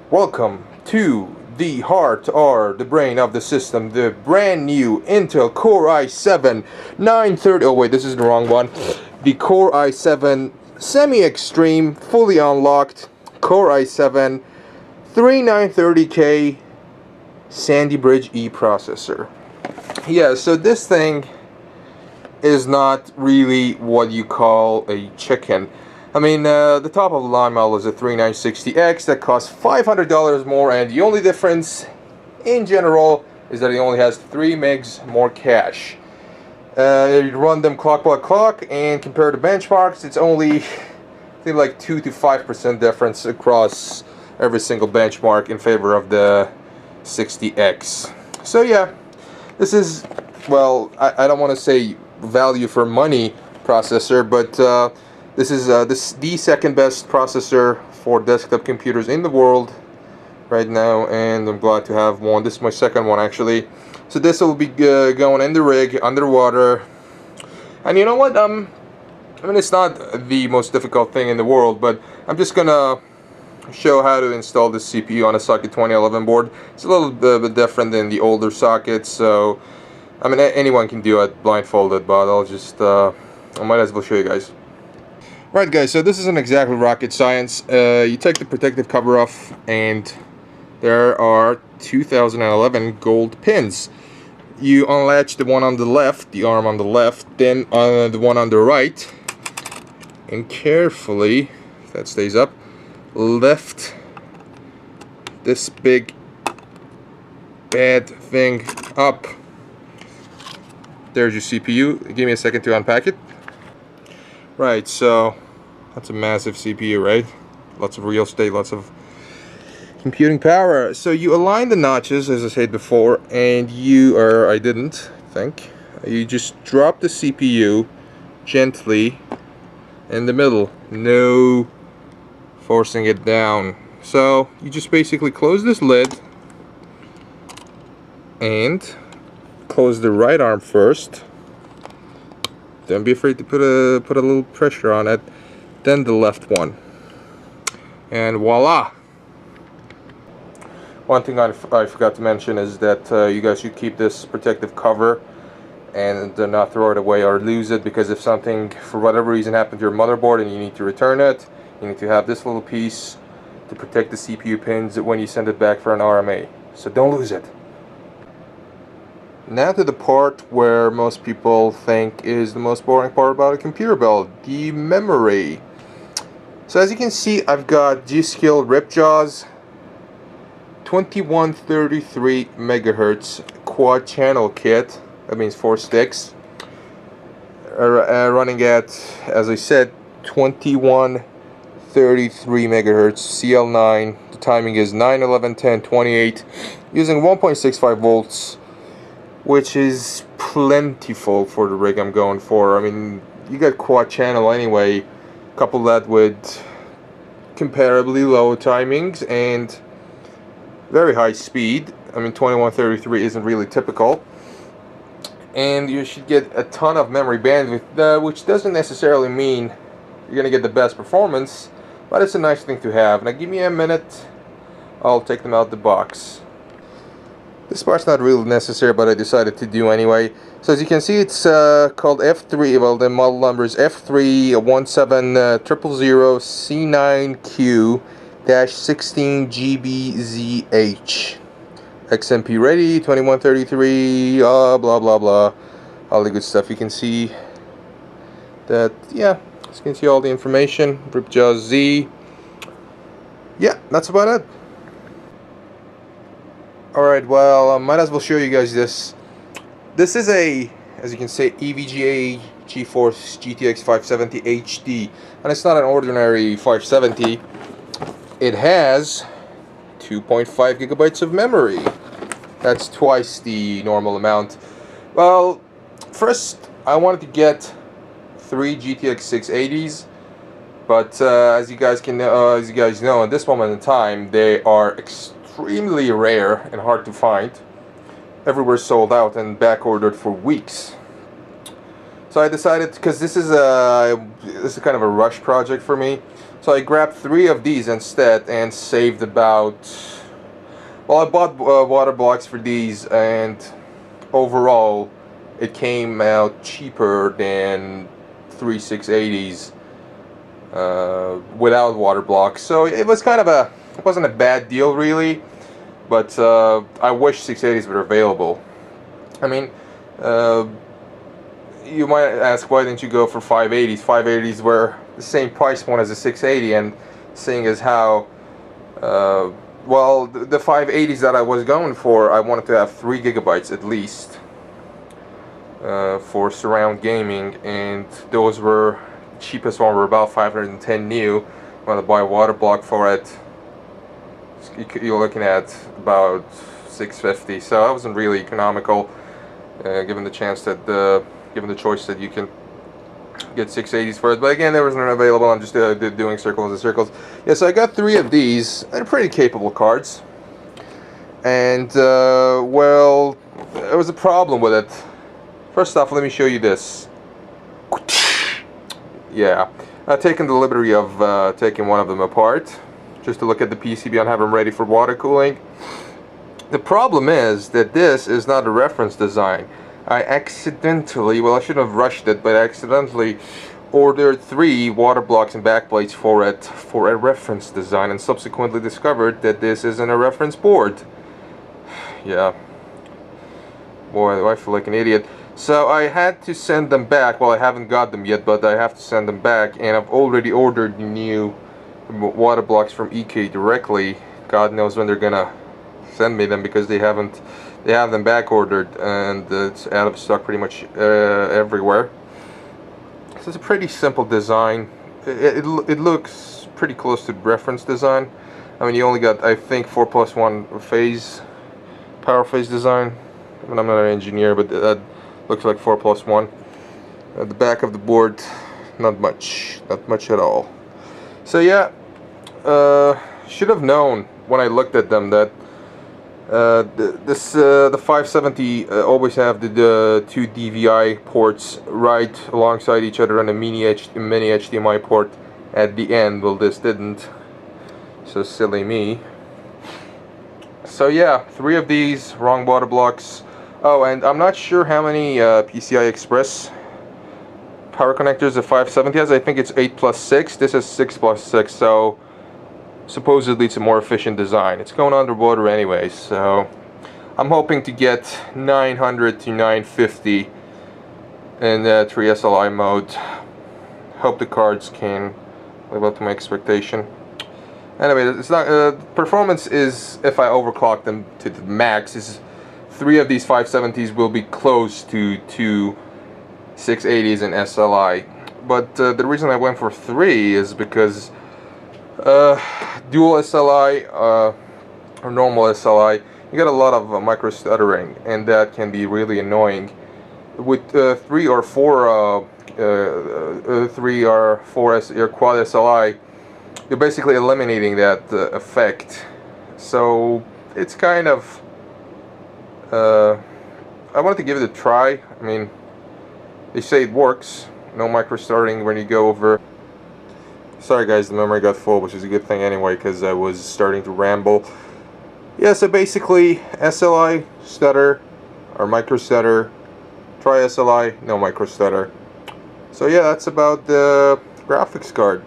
Welcome to the heart or the brain of the system, the brand new Intel Core i7 930. Oh wait, this is the wrong one. The Core i7 semi-extreme, fully unlocked Core i7 3930K Sandy Bridge E processor. Yeah, so this thing is not really what you call a chicken. I mean, the top of the line model is a 3960X that costs $500 more, and the only difference in general is that it only has 3 megs more cache. You run them clock by clock, and compare to benchmarks, it's only I think like 2 to 5% difference across every single benchmark in favor of the 60X. So yeah, this is, well, I don't want to say value for money processor, but this is the second best processor for desktop computers in the world right now, and I'm glad to have one. This is my second one actually. So this will be going in the rig, underwater. And you know what? I mean, it's not the most difficult thing in the world, but I'm just gonna show how to install this CPU on a socket 2011 board. It's a little bit different than the older sockets, so I mean anyone can do it blindfolded, but I'll just I might as well show you guys. Right guys, so this isn't exactly rocket science. You take the protective cover off, and there are 2011 gold pins. You unlatch the one on the left, the arm on the left, then the one on the right, and carefully, if that stays up, lift this big bad thing up. There's your CPU. Give me a second to unpack it. Right, so that's a massive CPU, right? Lots of real estate, lots of computing power. So you align the notches, as I said before, and I didn't think. You just drop the CPU gently in the middle. No forcing it down. So you just basically close this lid and close the right arm first. Don't be afraid to put a little pressure on it. Then the left one, and voila. One thing I forgot to mention is that you guys should keep this protective cover and not throw it away or lose it, because if something for whatever reason happened to your motherboard and you need to return it, you need to have this little piece to protect the CPU pins when you send it back for an RMA. So don't lose it. Now to the part where most people think is the most boring part about a computer build, the memory. So as you can see, I've got G.Skill Ripjaws 2133 MHz quad channel kit. That means 4 sticks. Running at, as I said, 2133 MHz CL9. The timing is 9/11/10/28, using 1.65 volts. Which is plentiful for the rig I'm going for. I mean, you got quad channel anyway. Couple that with comparably low timings and very high speed. I mean, 2133 isn't really typical. And you should get a ton of memory bandwidth, which doesn't necessarily mean you're gonna get the best performance, but it's a nice thing to have. Now give me a minute, I'll take them out the box. This part's not really necessary, but I decided to do anyway. So as you can see, it's called F3, well the model number is F3-17000C9Q-16GBZH. XMP ready, 2133, blah blah blah. All the good stuff. You can see that, yeah, you can see all the information. Ripjaws Z. Yeah, that's about it. Alright, well, I might as well show you guys this. This is a, as you can see, EVGA GTX 570 HD. And it's not an ordinary 570. It has 2.5 gigabytes of memory. That's twice the normal amount. Well, first I wanted to get 3 GTX 680s. But as you guys know, at this moment in time, they are extremely rare and hard to find. Everywhere sold out and back ordered for weeks. So I decided, because this is kind of a rush project for me, so So I grabbed 3 of these instead and saved about, well, I bought water blocks for these, and overall it came out cheaper than 3 680s without water blocks. So it was kind of it wasn't a bad deal really, but I wish 680s were available. I mean, you might ask, why didn't you go for 580s? 580s were the same price point as a 680, and seeing as how well, the 580s that I was going for, I wanted to have 3 gigabytes at least for surround gaming, and those were, the cheapest one were about 510 new. Want to buy a water block for it, you're looking at about 650. So that wasn't really economical, given the chance that given the choice that you can get 680s for it. But again, there was none available. I'm just doing circles and circles. Yeah, so I got 3 of these. They're pretty capable cards. And, well, there was a problem with it. First off, let me show you this. Yeah, I've taken the liberty of taking one of them apart, just to look at the PCB and have them ready for water cooling. The problem is that this is not a reference design. I accidentally, well, I shouldn't have rushed it, but I accidentally ordered 3 water blocks and backplates for it for a reference design, and subsequently discovered that this isn't a reference board. Yeah. Boy, do I feel like an idiot. So I had to send them back. Well, I haven't got them yet, but I have to send them back, and I've already ordered new water blocks from EVGA directly. God knows when they're gonna send me them, because they have them back ordered, and it's out of stock pretty much everywhere. So it's a pretty simple design. It looks pretty close to reference design. I mean, you only got, I think, 4+1 phase, power phase design. I mean, I'm not an engineer, but that looks like 4+1. At the back of the board, not much at all. So yeah, should have known when I looked at them that the 570 always have the 2 DVI ports right alongside each other, and a mini HDMI port at the end. Well, this didn't, so silly me. So yeah, 3 of these, wrong water blocks. Oh, and I'm not sure how many PCI Express power connectors the 570 has. I think it's 8+6. This is 6+6, so supposedly it's a more efficient design. It's going underwater anyway, so I'm hoping to get 900 to 950 in 3 SLI mode. Hope the cards can live up to my expectation. Anyway, it's not performance is, if I overclock them to the max, is 3 of these 570s will be close to 2 680s in SLI. But the reason I went for 3 is because dual SLI or normal SLI, you get a lot of micro stuttering, and that can be really annoying. With 3 or 4 your quad SLI, you're basically eliminating that effect. So it's kind of I wanted to give it a try. I mean, they say it works. No micro stuttering when you go over. Sorry guys, the memory got full, which is a good thing anyway, because I was starting to ramble. Yeah, so basically SLI, stutter, or micro stutter. Try SLI, no micro stutter. So yeah, that's about the graphics card.